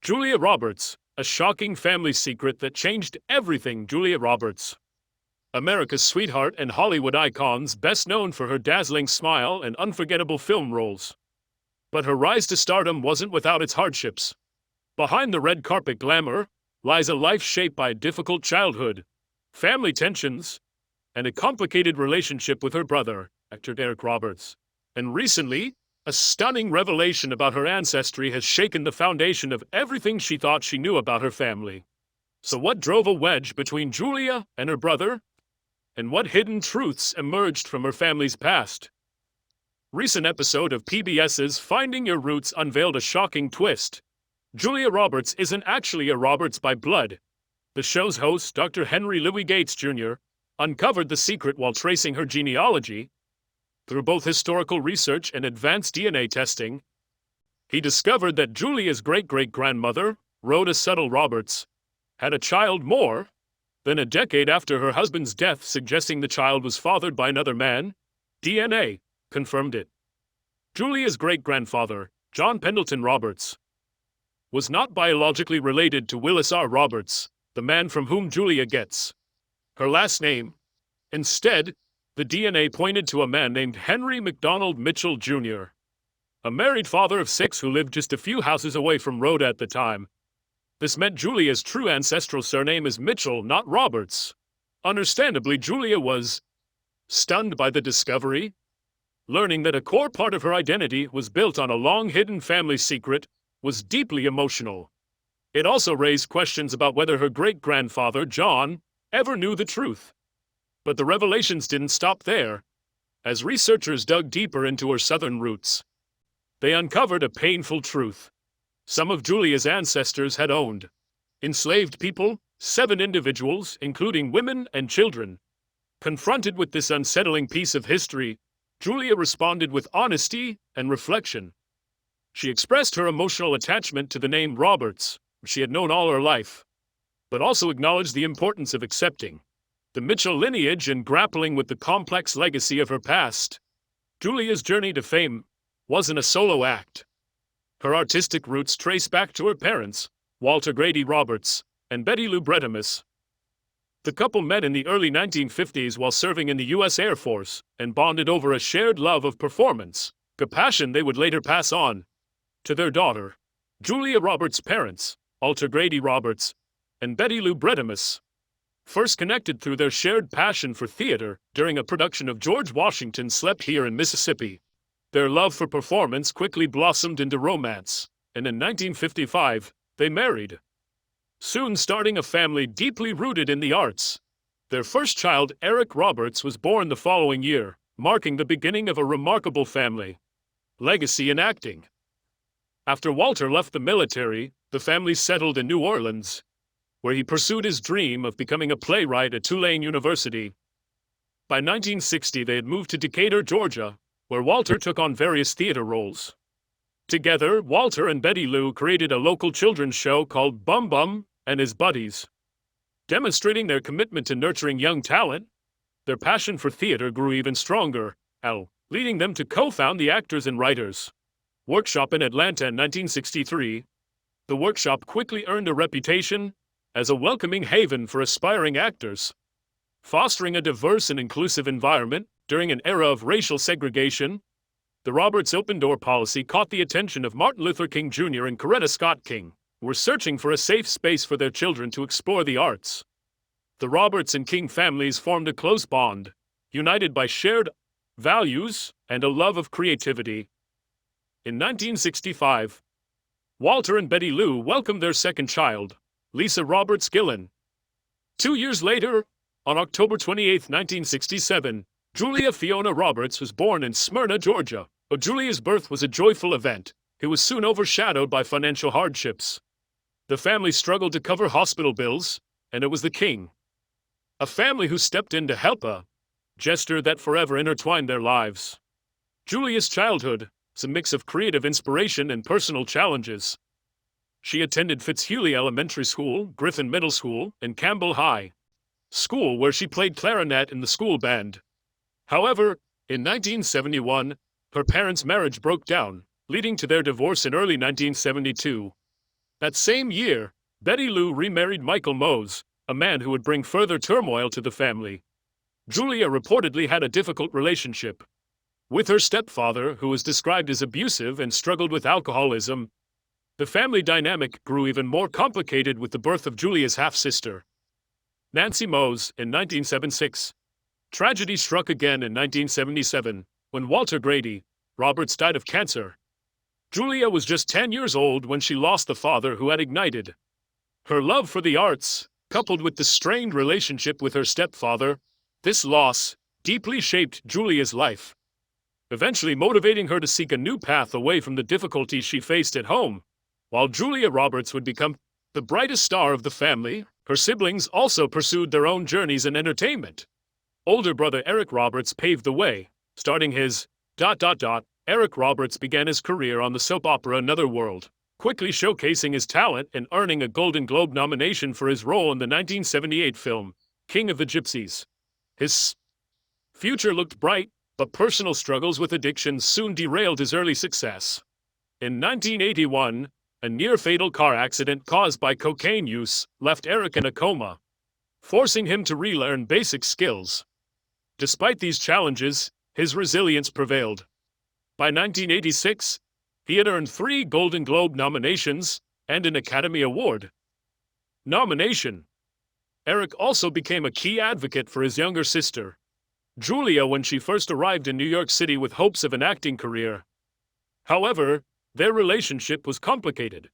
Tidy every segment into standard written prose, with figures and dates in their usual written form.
Julia Roberts, a shocking family secret that changed everything. Julia Roberts, America's sweetheart and Hollywood icons, best known for her dazzling smile and unforgettable film roles. But her rise to stardom wasn't without its hardships. Behind the red carpet glamour lies a life shaped by a difficult childhood, family tensions, and a complicated relationship with her brother, actor Eric Roberts. And recently, a stunning revelation about her ancestry has shaken the foundation of everything she thought she knew about her family. So what drove a wedge between Julia and her brother? And what hidden truths emerged from her family's past? Recent episode of PBS's Finding Your Roots unveiled a shocking twist. Julia Roberts isn't actually a Roberts by blood. The show's host, Dr. Henry Louis Gates Jr., uncovered the secret while tracing her genealogy. Through both historical research and advanced DNA testing, he discovered that Julia's great-great-grandmother, Rhoda Suttle Roberts, had a child more than a decade after her husband's death, suggesting the child was fathered by another man. DNA confirmed it. Julia's great-grandfather, John Pendleton Roberts, was not biologically related to Willis R. Roberts, the man from whom Julia gets her last name. Instead, the DNA pointed to a man named Henry McDonald Mitchell Jr., a married father of 6 who lived just a few houses away from Rhoda at the time. This meant Julia's true ancestral surname is Mitchell, not Roberts. Understandably, Julia was stunned by the discovery. Learning that a core part of her identity was built on a long-hidden family secret was deeply emotional. It also raised questions about whether her great-grandfather, John, ever knew the truth. But the revelations didn't stop there. As researchers dug deeper into her southern roots, they uncovered a painful truth. Some of Julia's ancestors had owned enslaved people, 7 individuals, including women and children. Confronted with this unsettling piece of history, Julia responded with honesty and reflection. She expressed her emotional attachment to the name Roberts, which she had known all her life, but also acknowledged the importance of accepting the Mitchell lineage and grappling with the complex legacy of her past. Julia's journey to fame wasn't a solo act. Her artistic roots trace back to her parents, Walter Grady Roberts and Betty Lou Brettamus. The couple met in the early 1950s while serving in the U.S. Air Force and bonded over a shared love of performance, a passion they would later pass on to their daughter. Julia Roberts' parents, Walter Grady Roberts and Betty Lou Brettamus, first connected through their shared passion for theater during a production of George Washington's Slept Here in Mississippi. Their love for performance quickly blossomed into romance, and in 1955, they married, soon starting a family deeply rooted in the arts. Their first child, Eric Roberts, was born the following year, marking the beginning of a remarkable family legacy in acting. After Walter left the military, the family settled in New Orleans, where he pursued his dream of becoming a playwright at Tulane University. By 1960, they had moved to Decatur, Georgia, where Walter took on various theater roles. Together, Walter and Betty Lou created a local children's show called Bum Bum and His Buddies. Demonstrating their commitment to nurturing young talent, their passion for theater grew even stronger, leading them to co-found the Actors and Writers Workshop in Atlanta in 1963. The workshop quickly earned a reputation as a welcoming haven for aspiring actors, fostering a diverse and inclusive environment during an era of racial segregation. The Roberts open-door policy caught the attention of Martin Luther King Jr. and Coretta Scott King, who were searching for a safe space for their children to explore the arts. The Roberts and King families formed a close bond, united by shared values and a love of creativity. In 1965, Walter and Betty Lou welcomed their second child, Lisa Roberts Gillen. 2 years later, on October 28, 1967, Julia Fiona Roberts was born in Smyrna, Georgia. But Julia's birth was a joyful event. It was soon overshadowed by financial hardships. The family struggled to cover hospital bills, and it was the King, a family who stepped in to help, a gesture that forever intertwined their lives. Julia's childhood was a mix of creative inspiration and personal challenges. She attended Fitzhugh Elementary School, Griffin Middle School, and Campbell High School, where she played clarinet in the school band. However, in 1971, her parents' marriage broke down, leading to their divorce in early 1972. That same year, Betty Lou remarried Michael Mose, a man who would bring further turmoil to the family. Julia reportedly had a difficult relationship with her stepfather, who was described as abusive and struggled with alcoholism. The family dynamic grew even more complicated with the birth of Julia's half-sister, Nancy Mose, in 1976. Tragedy struck again in 1977, when Walter Grady Roberts died of cancer. Julia was just 10 years old when she lost the father who had ignited her love for the arts, coupled with the strained relationship with her stepfather. This loss deeply shaped Julia's life, eventually motivating her to seek a new path away from the difficulties she faced at home. While Julia Roberts would become the brightest star of the family, her siblings also pursued their own journeys in entertainment. Older brother Eric Roberts paved the way, starting his ... Eric Roberts began his career on the soap opera Another World, quickly showcasing his talent and earning a Golden Globe nomination for his role in the 1978 film, King of the Gypsies. His future looked bright, but personal struggles with addiction soon derailed his early success. In 1981, a near-fatal car accident caused by cocaine use left Eric in a coma, forcing him to relearn basic skills. Despite these challenges, his resilience prevailed. By 1986, he had earned 3 Golden Globe nominations and an Academy Award nomination. Eric also became a key advocate for his younger sister, Julia, when she first arrived in New York City with hopes of an acting career. However, their relationship was complicated.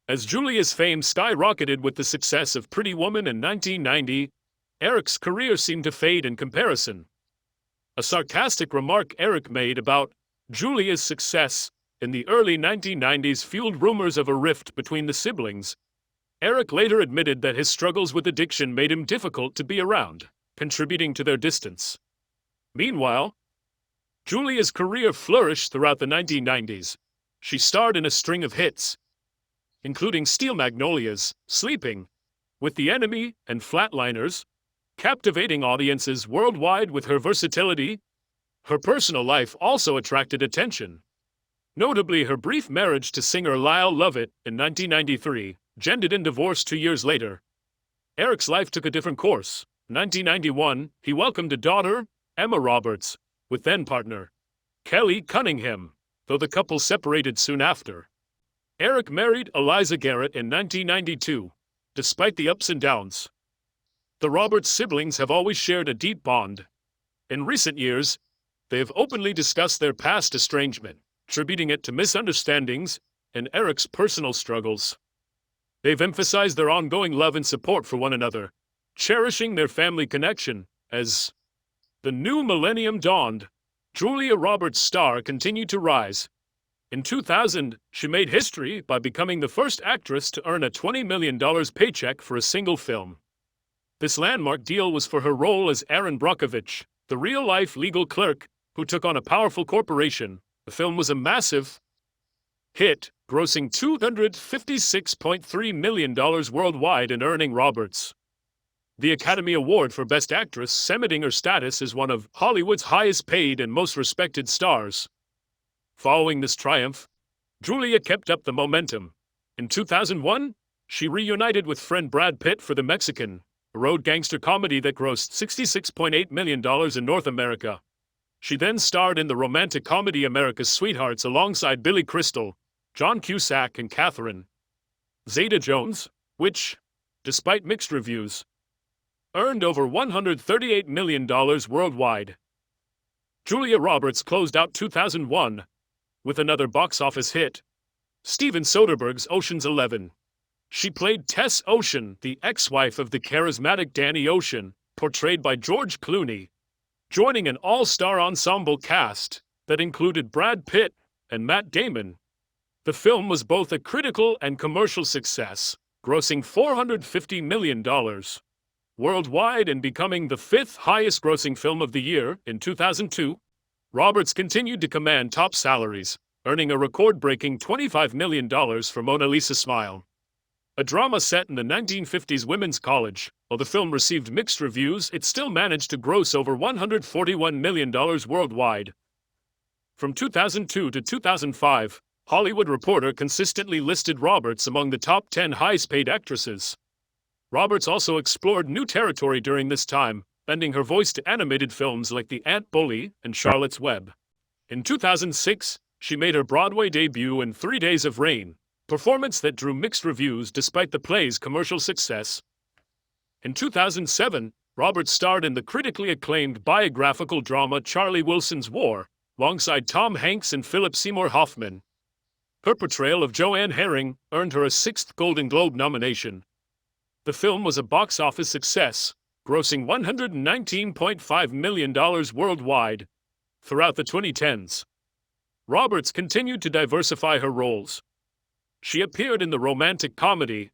As Julia's fame skyrocketed with the success of Pretty Woman in 1990, Eric's career seemed to fade in comparison. A sarcastic remark Eric made about Julia's success in the early 1990s fueled rumors of a rift between the siblings. Eric later admitted that his struggles with addiction made him difficult to be around, contributing to their distance. Meanwhile, Julia's career flourished throughout the 1990s. She starred in a string of hits, including Steel Magnolias, Sleeping with the Enemy, and Flatliners, captivating audiences worldwide with her versatility. Her personal life also attracted attention. Notably, her brief marriage to singer Lyle Lovett in 1993 ended in divorce 2 years later. Eric's life took a different course. In 1991, he welcomed a daughter, Emma Roberts, with then-partner Kelly Cunningham, though the couple separated soon after. Eric married Eliza Garrett in 1992. Despite the ups and downs, the Roberts siblings have always shared a deep bond. In recent years, they have openly discussed their past estrangement, attributing it to misunderstandings and Eric's personal struggles. They've emphasized their ongoing love and support for one another, cherishing their family connection. As the new millennium dawned, Julia Roberts' star continued to rise. In 2000, she made history by becoming the first actress to earn a $20 million paycheck for a single film. This landmark deal was for her role as Erin Brockovich, the real-life legal clerk who took on a powerful corporation. The film was a massive hit, grossing $256.3 million worldwide and earning Roberts the Academy Award for Best Actress, cementing her status as one of Hollywood's highest-paid and most respected stars. Following this triumph, Julia kept up the momentum. In 2001, she reunited with friend Brad Pitt for The Mexican, a road gangster comedy that grossed $66.8 million in North America. She then starred in the romantic comedy America's Sweethearts alongside Billy Crystal, John Cusack, and Catherine Zeta-Jones, which, despite mixed reviews, earned over $138 million worldwide. Julia Roberts closed out 2001 with another box office hit, Steven Soderbergh's Ocean's 11. She played Tess Ocean, the ex-wife of the charismatic Danny Ocean, portrayed by George Clooney, joining an all-star ensemble cast that included Brad Pitt and Matt Damon. The film was both a critical and commercial success, grossing $450 million worldwide and becoming the 5th highest-grossing film of the year. In 2002, Roberts continued to command top salaries, earning a record-breaking $25 million for Mona Lisa Smile, a drama set in the 1950s women's college. While the film received mixed reviews, it still managed to gross over $141 million worldwide. From 2002 to 2005, Hollywood Reporter consistently listed Roberts among the top 10 highest-paid actresses. Roberts also explored new territory during this time, lending her voice to animated films like The Aunt Bully and Charlotte's Web. In 2006, she made her Broadway debut in 3 Days of Rain, a performance that drew mixed reviews despite the play's commercial success. In 2007, Roberts starred in the critically acclaimed biographical drama Charlie Wilson's War, alongside Tom Hanks and Philip Seymour Hoffman. Her portrayal of Joanne Herring earned her a 6th Golden Globe nomination. The film was a box office success, grossing $119.5 million worldwide. Throughout the 2010s, Roberts continued to diversify her roles. She appeared in the romantic comedy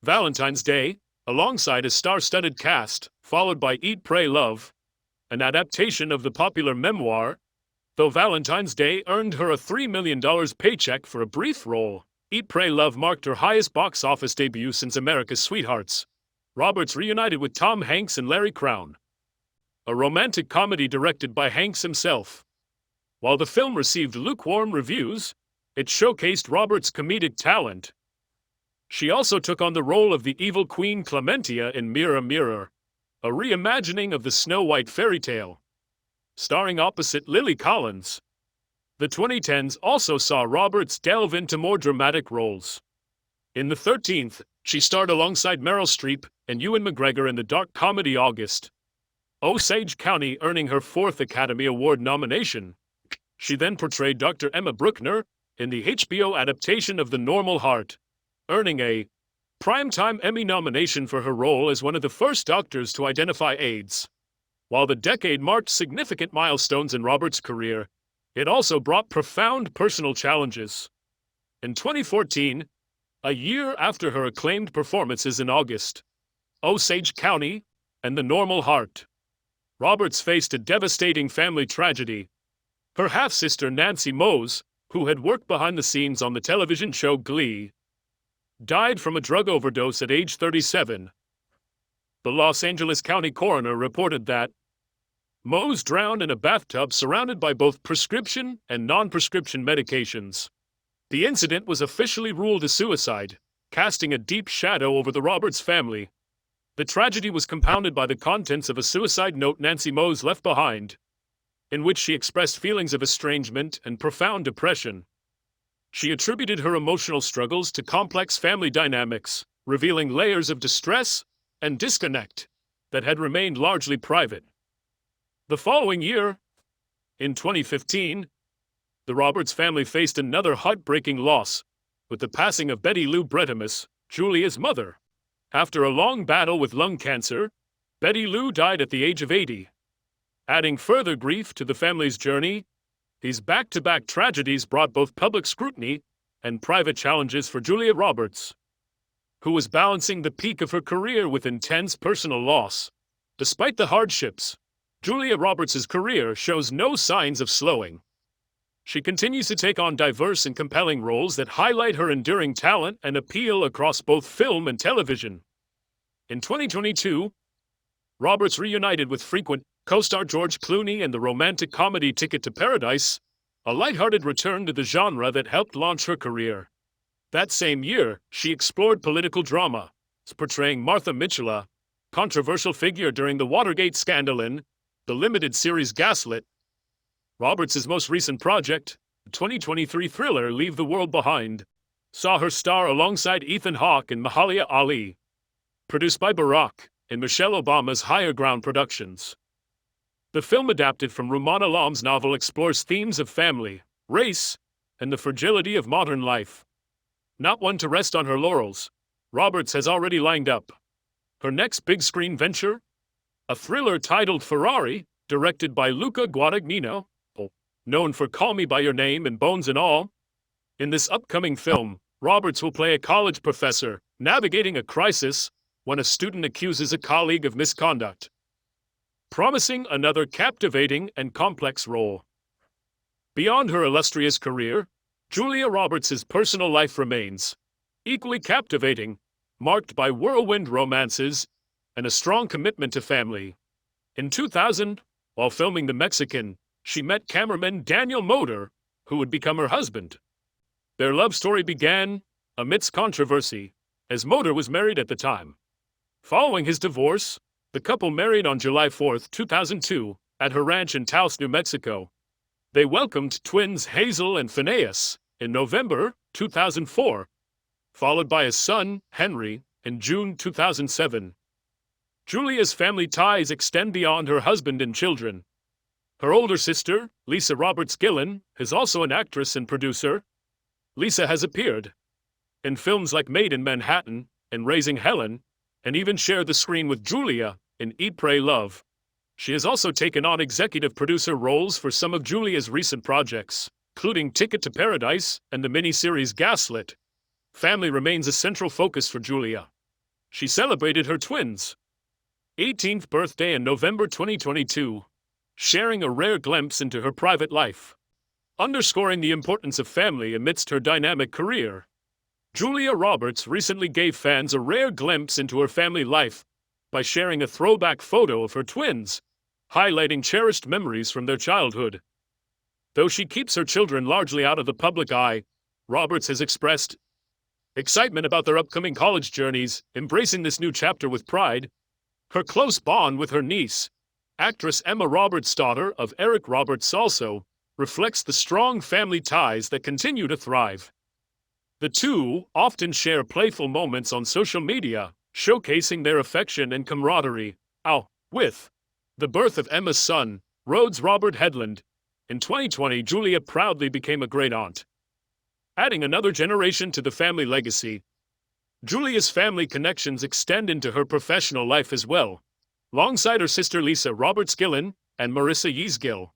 Valentine's Day, alongside a star-studded cast, followed by Eat, Pray, Love, an adaptation of the popular memoir. Though Valentine's Day earned her a $3 million paycheck for a brief role, Eat, Pray, Love marked her highest box office debut since America's Sweethearts. Roberts reunited with Tom Hanks and Larry Crowne, a romantic comedy directed by Hanks himself. While the film received lukewarm reviews, it showcased Roberts' comedic talent. She also took on the role of the evil Queen Clementia in Mirror, Mirror, a reimagining of the Snow White fairy tale, starring opposite Lily Collins. The 2010s also saw Roberts delve into more dramatic roles. In the 13th, she starred alongside Meryl Streep and Ewan McGregor in the dark comedy August, Osage County, earning her 4th Academy Award nomination. She then portrayed Dr. Emma Bruckner in the HBO adaptation of The Normal Heart, earning a Primetime Emmy nomination for her role as one of the first doctors to identify AIDS. While the decade marked significant milestones in Roberts' career, it also brought profound personal challenges. In 2014, a year after her acclaimed performances in August, Osage County, and The Normal Heart, Roberts faced a devastating family tragedy. Her half-sister Nancy Mose, who had worked behind the scenes on the television show Glee, died from a drug overdose at age 37. The Los Angeles County coroner reported that Mose drowned in a bathtub surrounded by both prescription and non-prescription medications. The incident was officially ruled a suicide, casting a deep shadow over the Roberts family. The tragedy was compounded by the contents of a suicide note Nancy Mose left behind, in which she expressed feelings of estrangement and profound depression. She attributed her emotional struggles to complex family dynamics, revealing layers of distress and disconnect that had remained largely private. The following year, in 2015, the Roberts family faced another heartbreaking loss, with the passing of Betty Lou Brettamus, Julia's mother. After a long battle with lung cancer, Betty Lou died at the age of 80. Adding further grief to the family's journey, these back-to-back tragedies brought both public scrutiny and private challenges for Julia Roberts, who was balancing the peak of her career with intense personal loss. Despite the hardships, Julia Roberts' career shows no signs of slowing. She continues to take on diverse and compelling roles that highlight her enduring talent and appeal across both film and television. In 2022, Roberts reunited with frequent co-star George Clooney in the romantic comedy Ticket to Paradise, a lighthearted return to the genre that helped launch her career. That same year, she explored political drama, portraying Martha Mitchell, a controversial figure during the Watergate scandal in the limited series Gaslit. Roberts' most recent project, the 2023 thriller Leave the World Behind, saw her star alongside Ethan Hawke and Mahalia Ali. Produced by Barack and Michelle Obama's Higher Ground Productions, the film, adapted from Rumaan Alam's novel, explores themes of family, race, and the fragility of modern life. Not one to rest on her laurels, Roberts has already lined up her next big-screen venture, a thriller titled Ferrari, directed by Luca Guadagnino, known for Call Me By Your Name and Bones and All. In this upcoming film, Roberts will play a college professor navigating a crisis when a student accuses a colleague of misconduct, promising another captivating and complex role. Beyond her illustrious career, Julia Roberts' personal life remains equally captivating, marked by whirlwind romances and a strong commitment to family. In 2000, while filming The Mexican, she met cameraman Daniel Moder, who would become her husband. Their love story began amidst controversy, as Motor was married at the time. Following his divorce, the couple married on July 4, 2002, at her ranch in Taos, New Mexico. They welcomed twins Hazel and Phineas in November 2004, followed by a son, Henry, in June 2007. Julia's family ties extend beyond her husband and children. Her older sister, Lisa Roberts Gillen, is also an actress and producer. Lisa has appeared in films like Made in Manhattan and Raising Helen, and even shared the screen with Julia in Eat, Pray, Love. She has also taken on executive producer roles for some of Julia's recent projects, including Ticket to Paradise and the miniseries Gaslit. Family remains a central focus for Julia. She celebrated her twins' 18th birthday in November 2022, sharing a rare glimpse into her private life. Underscoring the importance of family amidst her dynamic career, Julia Roberts recently gave fans a rare glimpse into her family life by sharing a throwback photo of her twins, highlighting cherished memories from their childhood. Though she keeps her children largely out of the public eye, Roberts has expressed excitement about their upcoming college journeys, embracing this new chapter with pride. Her close bond with her niece, actress Emma Roberts, daughter of Eric Roberts, also reflects the strong family ties that continue to thrive. The two often share playful moments on social media, showcasing their affection and camaraderie. With the birth of Emma's son, Rhodes Robert Headland, in 2020, Julia proudly became a great aunt, adding another generation to the family legacy. Julia's family connections extend into her professional life as well, alongside her sister Lisa Roberts Gillen and Marissa Yeasgill.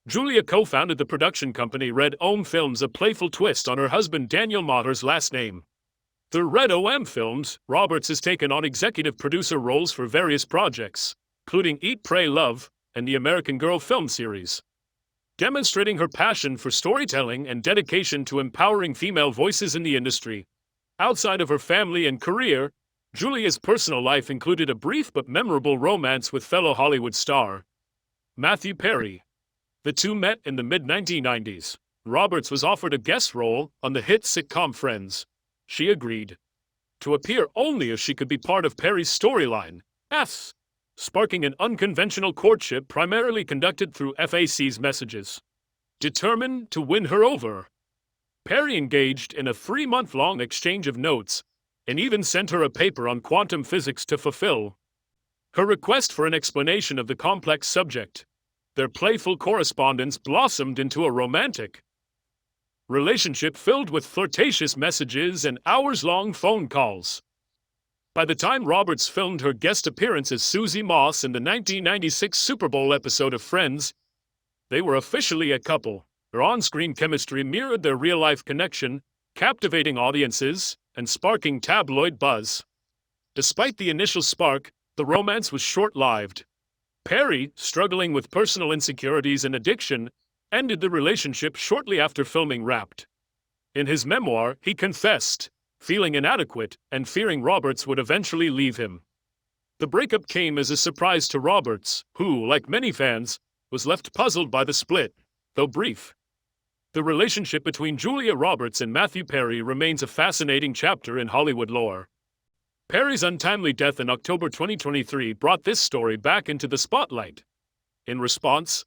Julia co-founded the production company Red Om Films, a playful twist on her husband Daniel Motter's last name. Through Red Om Films, Roberts has taken on executive producer roles for various projects, including Eat, Pray, Love and the American Girl film series. Demonstrating her passion for storytelling and dedication to empowering female voices in the industry. Outside of her family and career, Julia's personal life included a brief but memorable romance with fellow Hollywood star Matthew Perry. The two met in the mid-1990s. Roberts was offered a guest role on the hit sitcom Friends. She agreed to appear only if she could be part of Perry's storyline, sparking an unconventional courtship primarily conducted through FAC's messages. Determined to win her over, Perry engaged in a 3-month-long exchange of notes and even sent her a paper on quantum physics to fulfill her request for an explanation of the complex subject. Their playful correspondence blossomed into a romantic relationship filled with flirtatious messages and hours-long phone calls. By the time Roberts filmed her guest appearance as Susie Moss in the 1996 Super Bowl episode of Friends, they were officially a couple. Their on-screen chemistry mirrored their real-life connection, captivating audiences and sparking tabloid buzz. Despite the initial spark, the romance was short-lived. Perry, struggling with personal insecurities and addiction, ended the relationship shortly after filming wrapped. In his memoir, he confessed feeling inadequate and fearing Roberts would eventually leave him. The breakup came as a surprise to Roberts, who, like many fans, was left puzzled by the split, though brief. The relationship between Julia Roberts and Matthew Perry remains a fascinating chapter in Hollywood lore. Perry's untimely death in October 2023 brought this story back into the spotlight. In response,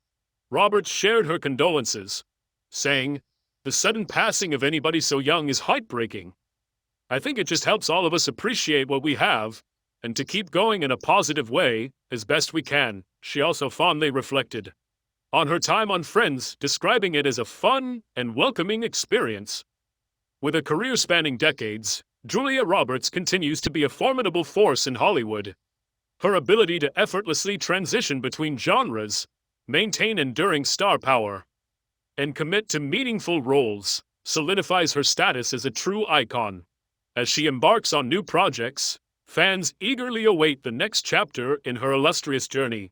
Roberts shared her condolences, saying, "The sudden passing of anybody so young is heartbreaking. I think it just helps all of us appreciate what we have, and to keep going in a positive way, as best we can." She also fondly reflected on her time on Friends, describing it as a fun and welcoming experience. With a career spanning decades, Julia Roberts continues to be a formidable force in Hollywood. Her ability to effortlessly transition between genres, maintain enduring star power, and commit to meaningful roles solidifies her status as a true icon. As she embarks on new projects, fans eagerly await the next chapter in her illustrious journey.